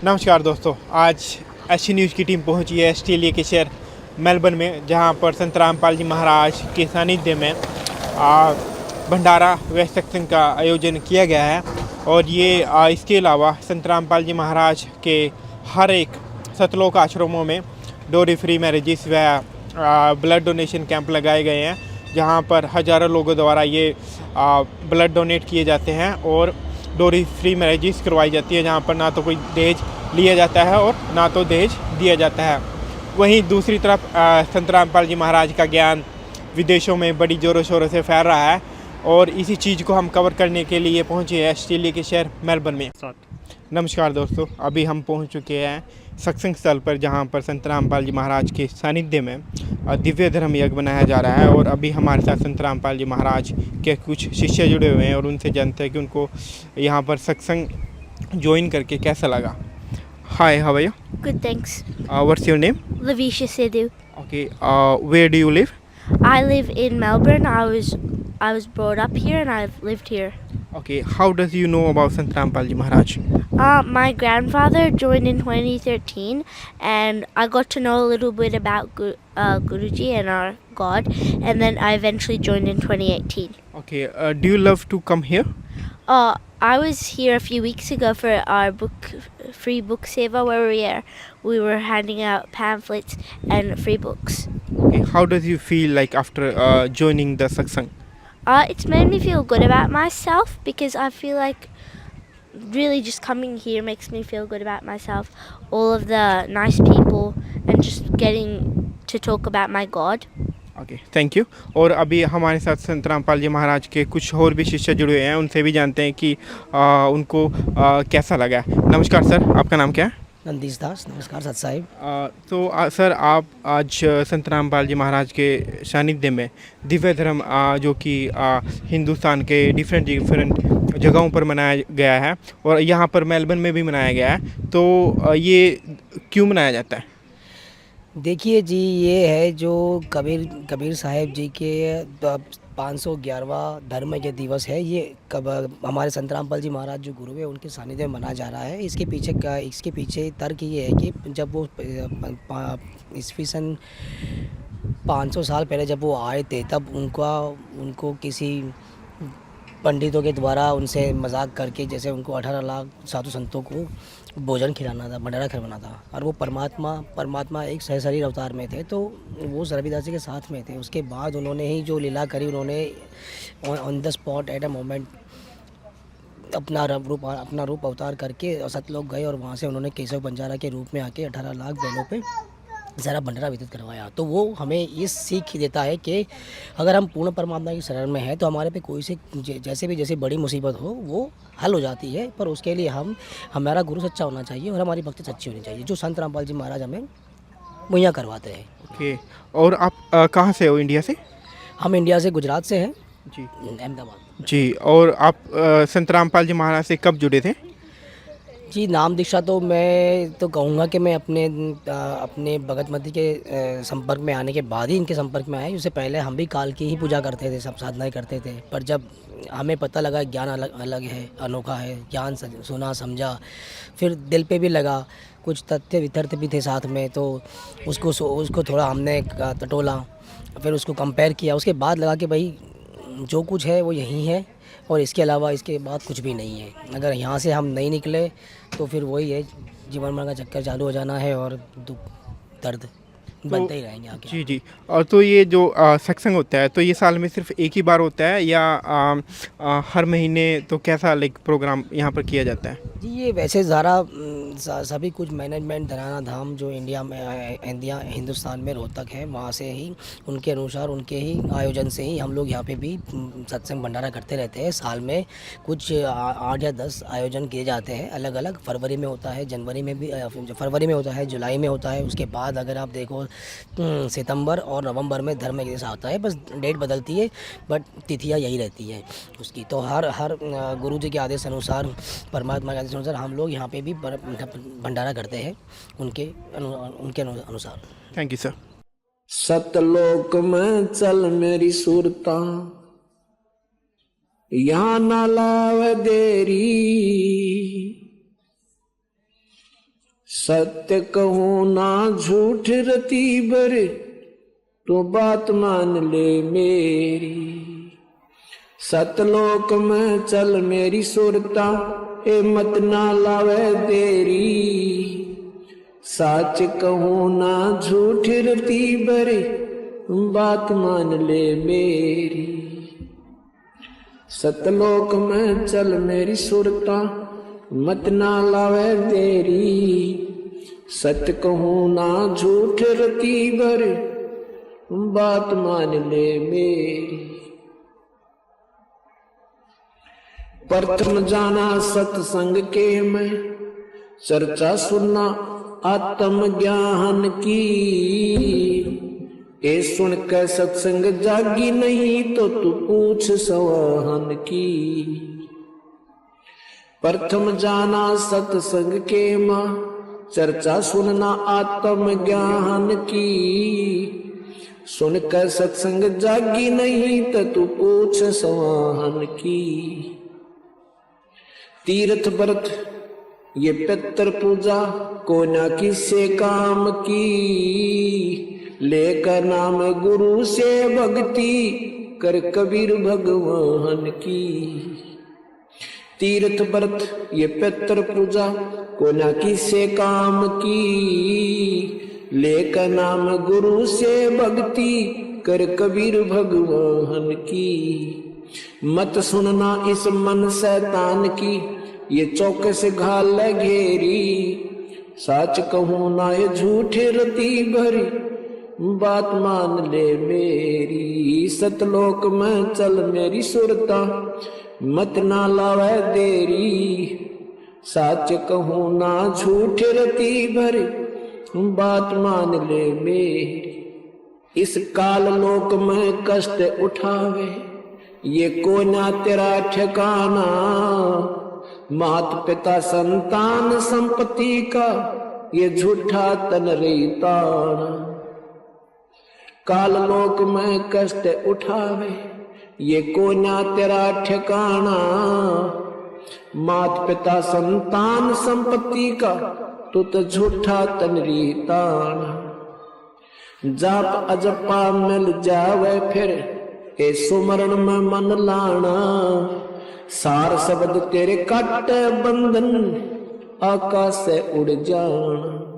नमस्कार दोस्तों, आज एससी न्यूज़ की टीम पहुंची है ऑस्ट्रेलिया के शहर मेलबर्न में, जहां पर संत रामपाल जी महाराज के सानिध्य में भंडारा व सत्संग का आयोजन किया गया है। और ये इसके अलावा संत रामपाल जी महाराज के हर एक सतलोक आश्रमों में डोरी फ्री मैरिजेस व ब्लड डोनेशन कैंप लगाए गए हैं, जहां पर हज़ारों लोगों द्वारा ये ब्लड डोनेट किए जाते हैं और डोरी फ्री मैरिजेस करवाई जाती है, जहाँ पर ना तो कोई दहेज लिया जाता है और ना तो दहेज दिया जाता है। वहीं दूसरी तरफ संत रामपाल जी महाराज का ज्ञान विदेशों में बड़ी ज़ोरों शोरों से फैल रहा है, और इसी चीज़ को हम कवर करने के लिए पहुँचे हैं ऑस्ट्रेलिया के शहर मेलबर्न में। नमस्कार दोस्तों, अभी हम पहुँच चुके हैं सत्संग स्थल पर, जहाँ पर संत रामपाल जी महाराज के सानिध्य में दिव्य धर्म यज्ञ बनाया जा रहा है। और अभी हमारे साथ संत रामपाल जी महाराज के कुछ शिष्य जुड़े हुए हैं और उनसे जानते हैं कि उनको यहाँ पर सत्संग ज्वाइन करके कैसा लगा। Hi, how are you? Good, thanks. What's your name? Lavisha Sidhu. Okay, where do you live? I live in Melbourne. I was brought up here and I've lived here. Okay, how does you know about Sant Rampal ji Maharaj? My grandfather joined in 2013, and I got to know a little bit about Guruji and our God, and then I eventually joined in 2018. Okay, do you love to come here? I was here a few weeks ago for our free book seva, where we were handing out pamphlets and free books. Okay, how does you feel like after joining the satsang? It's made me feel good about myself, because I feel like really just coming here makes me feel good about myself. All of the nice people and just getting to talk about my God. Okay, thank you. और अभी हमारे साथ संत रामपाल जी महाराज के कुछ और भी शिष्य जुड़े हुए हैं, उनसे भी जानते हैं कि उनको कैसा लगा। नमस्कार सर, आपका नाम क्या है? नंदीश दास। नमस्कार सत साहिब। तो सर, आप आज संत रामपाल जी महाराज के सानिध्य में दिव्य धर्म जो कि हिंदुस्तान के डिफरेंट जगहों पर मनाया गया है और यहाँ पर मेलबर्न में भी मनाया गया है, तो ये क्यों मनाया जाता है? देखिए जी, ये है जो कबीर साहब जी के 511वां धर्म के दिवस है। ये कब हमारे संत रामपाल जी महाराज जो गुरु है उनके सानिध्य में मनाया जा रहा है। इसके पीछे तर्क ये है कि जब वो ईस्वी सन 500 साल पहले जब वो आए थे, तब उनको किसी पंडितों के द्वारा उनसे मजाक करके, जैसे उनको 18 लाख साधु संतों को भोजन खिलाना था, भंडारा खिलाना था, और वो परमात्मा एक सहशरीर अवतार में थे, तो वो रविदास जी के साथ में थे। उसके बाद उन्होंने ही जो लीला करी, उन्होंने on the spot at a moment अपना रूप अवतार करके सतलोक गए, और वहाँ से उन्होंने केशव बंजारा के रूप में आके 18 लाख बहनों पे ज़रा भंडारा वितरित करवाया। तो वो हमें ये सीख देता है कि अगर हम पूर्ण परमात्मा की शरण में हैं तो हमारे पे कोई से जैसे बड़ी मुसीबत हो वो हल हो जाती है, पर उसके लिए हमारा गुरु सच्चा होना चाहिए और हमारी भक्ति सच्ची होनी चाहिए, जो संत रामपाल जी महाराज हमें मुहैया करवाते हैं। ओके, और आप कहाँ से हो? इंडिया से? हम इंडिया से, गुजरात से हैं जी, अहमदाबाद। जी। और आप संत रामपाल जी महाराज से कब जुड़े थे? जी, नाम दीक्षा तो मैं तो कहूँगा कि मैं अपने भगत मती के संपर्क में आने के बाद ही इनके संपर्क में आए। उससे पहले हम भी काल की ही पूजा करते थे, सब साधनाएं करते थे, पर जब हमें पता लगा ज्ञान अलग है, अनोखा है, ज्ञान सुना समझा, फिर दिल पे भी लगा, कुछ तथ्य वितर्क भी थे साथ में, तो उसको थोड़ा हमने टटोला, फिर उसको कंपेयर किया। उसके बाद लगा कि भाई जो कुछ है वो यही है और इसके अलावा इसके बाद कुछ भी नहीं है। अगर यहाँ से हम नहीं निकले तो फिर वही है, जीवन मरण का चक्कर चालू हो जाना है और दुख दर्द बनते ही रहेंगे आगे। जी, जी। और तो ये जो सत्संग होता है, तो ये साल में सिर्फ एक ही बार होता है या हर महीने, तो कैसा लाइक प्रोग्राम यहाँ पर किया जाता है? जी, ये वैसे सभी कुछ मैनेजमेंट धराना धाम जो हिंदुस्तान में रोहतक है, वहाँ से ही उनके अनुसार, उनके ही आयोजन से ही हम लोग यहाँ पे भी सत्संग भंडारा करते रहते हैं। साल में कुछ 8 या 10 आयोजन किए जाते हैं, अलग अलग। फरवरी में होता है, जनवरी में भी, फरवरी में होता है, जुलाई में होता है। उसके बाद अगर आप देखो सितंबर और नवंबर में धर्म जैसा होता है, बस डेट बदलती है बट तिथियाँ यही रहती है उसकी। तो हर गुरु जी के आदेश अनुसार, परमात्मा के आदेश अनुसार हम लोग यहाँ पे भी भंडारा करते हैं उनके अनुसार। Thank you sir. सतलोक में चल मेरी सूरता, यहाँ ना लावे देरी, सत्य कहूँ ना झूठ रती बर, तो बात मान ले मेरी। सतलोक में चल मेरी सुरता, ए मत ना लावे देरी। साच कहूँ ना झूठ रती बर, बात मान ले मेरी। सतलोक में चल मेरी सुरता, मत ना लावे देरी। सत्य कहूँ ना झूठ रती बर, बात मान ले मेरी। प्रथम जाना सत्संग के मैं, चर्चा सुनना आत्म ज्ञान की। ए सुन के सत्संग जागी नहीं, तो तू पूछ सवाहन की। प्रथम जाना सत्संग के माँ, चर्चा सुनना आत्म ज्ञान की। सुन कर सत्संग जागी नहीं, तो तू पूछ सवाहन की। तीर्थ व्रत ये पितर पूजा, को ना किसे काम की। लेकर नाम गुरु से भक्ति, कर कबीर भगवान की। तीर्थ व्रत ये पितर पूजा, को ना किसे काम की। लेकर नाम गुरु से भक्ति, कर कबीर भगवान की। मत सुनना इस मन शैतान की, ये चौकस घाल घेरी। साच कहूँ ना ये झूठे रती भरी, बात मान ले मेरी। सतलोक में चल मेरी सुरता, मत ना लावे देरी। साच कहूँ ना झूठे रती भरी, बात मान ले मेरी। इस काल लोक में कष्ट उठावे, ये को ना तेरा ठिकाना। मात पिता संतान संपत्ति का, ये झूठा तन रीताना। काल लोक में कष्ट उठावे, ये को ना तेरा ठिकाना। मात पिता संतान संपत्ति का, तो झूठा तन रीताना। जाप अजपा मिल जावे फिर, ए सुमरण में मन लाना। सार शब्द तेरे काटे बंधन, आकाश से उड़ जाना।